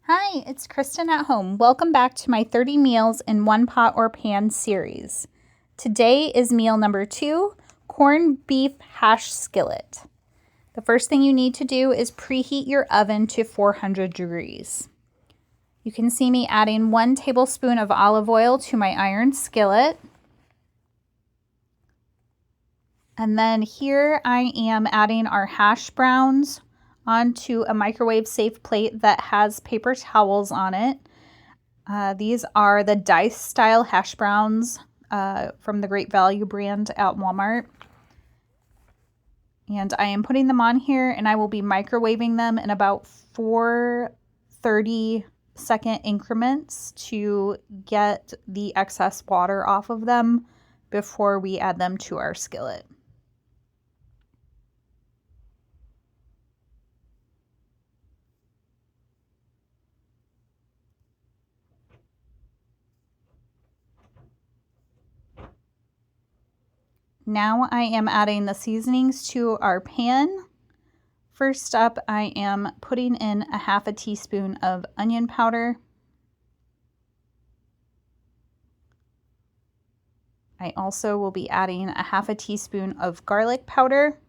Hi, it's Kristen at home. Welcome back to my 30 meals in one pot or pan series. Today is meal number 2, corned beef hash skillet. The first thing you need to do is preheat your oven to 400 degrees. You can see me adding 1 tablespoon of olive oil to my iron skillet. And then here I am adding our hash browns onto a microwave safe plate that has paper towels on it. These are the dice style hash browns from the Great Value brand at Walmart. And I am putting them on here, and I will be microwaving them in about 4 30-second increments to get the excess water off of them before we add them to our skillet. Now I am adding the seasonings to our pan. First up, I am putting in a half a teaspoon of onion powder. I also will be adding a half a teaspoon of garlic powder.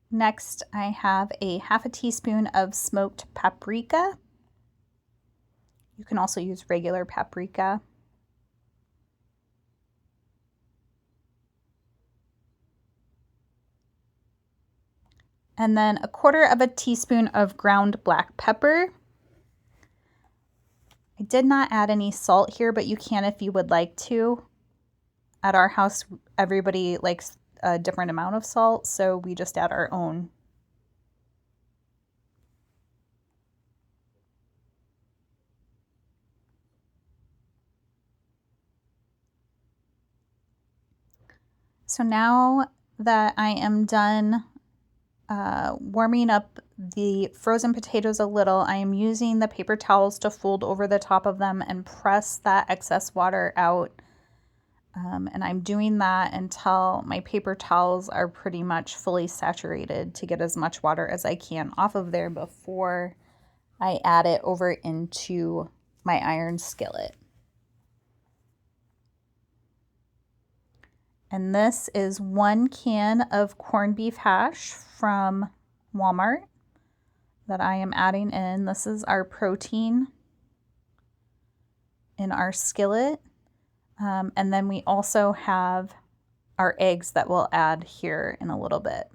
Next, I have a half a teaspoon of smoked paprika. You can also use regular paprika. And then a quarter of a teaspoon of ground black pepper. I did not add any salt here, but you can if you would like to. At our house, everybody likes a different amount of salt, so we just add our own. So now that I am done warming up the frozen potatoes a little, I am using the paper towels to fold over the top of them and press that excess water out. And I'm doing that until my paper towels are pretty much fully saturated to get as much water as I can off of there before I add it over into my iron skillet. And this is 1 can of corned beef hash from Walmart that I am adding in. This is our protein in our skillet. And then we also have our eggs that we'll add here in a little bit.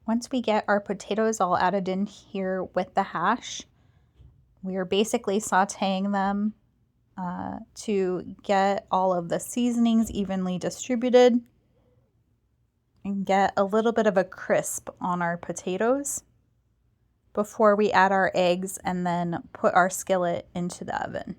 Once we get our potatoes all added in here with the hash, we are basically sauteing them to get all of the seasonings evenly distributed and get a little bit of a crisp on our potatoes before we add our eggs and then put our skillet into the oven.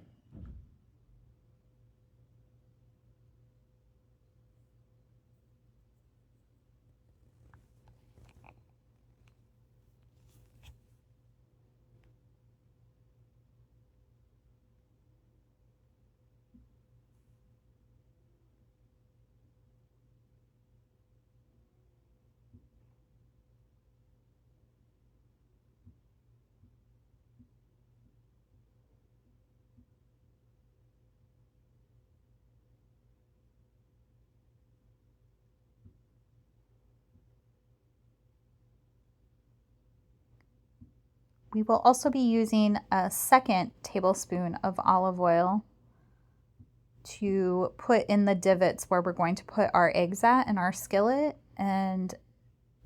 We will also be using a 2nd tablespoon of olive oil to put in the divots where we're going to put our eggs at in our skillet, and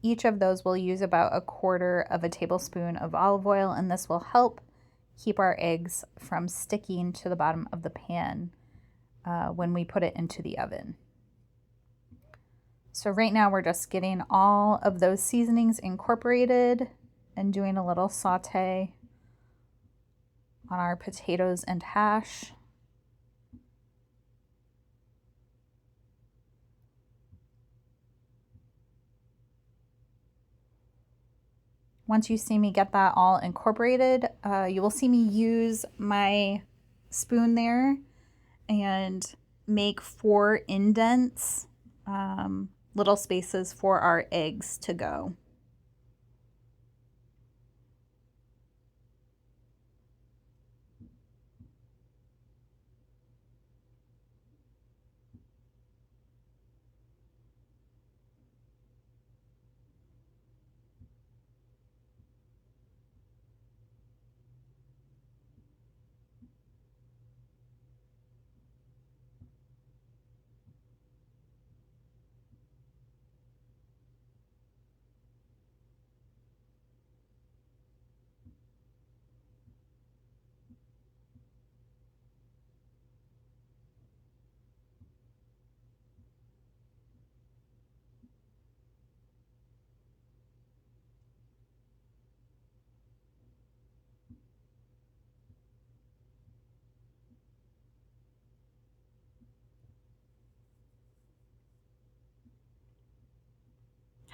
each of those will use about 1/4 tablespoon of olive oil, and this will help keep our eggs from sticking to the bottom of the pan when we put it into the oven. So right now we're just getting all of those seasonings incorporated and doing a little saute on our potatoes and hash. Once you see me get that all incorporated, you will see me use my spoon there and make 4 indents, little spaces for our eggs to go.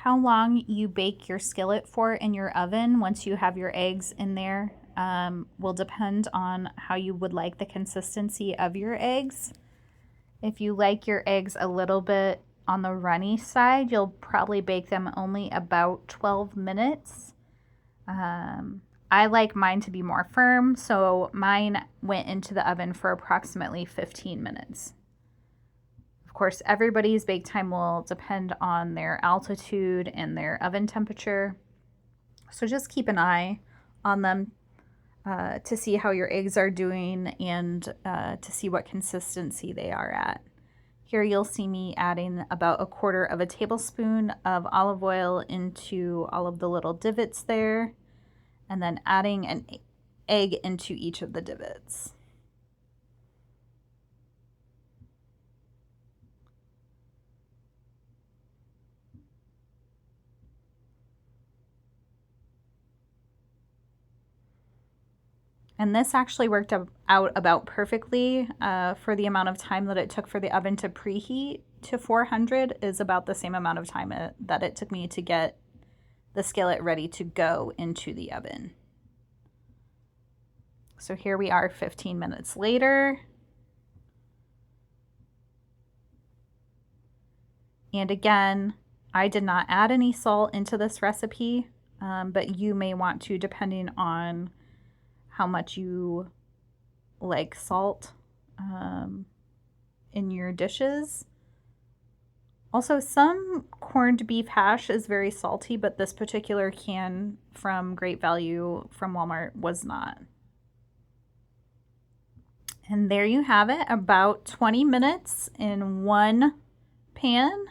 How long you bake your skillet for in your oven once you have your eggs in there will depend on how you would like the consistency of your eggs. If you like your eggs a little bit on the runny side, you'll probably bake them only about 12 minutes. I like mine to be more firm, so mine went into the oven for approximately 15 minutes. Of course, everybody's bake time will depend on their altitude and their oven temperature. So just keep an eye on them to see how your eggs are doing and to see what consistency they are at. Here you'll see me adding about 1/4 tablespoon of olive oil into all of the little divots there, and then adding an egg into each of the divots. And this actually worked out about perfectly for the amount of time that it took for the oven to preheat to 400 is about the same amount of time that it took me to get the skillet ready to go into the oven. So here we are 15 minutes later. And again, I did not add any salt into this recipe, but you may want to depending on how much you like salt in your dishes. Also, some corned beef hash is very salty, but this particular can from Great Value from Walmart was not. And there you have it, about 20 minutes in one pan.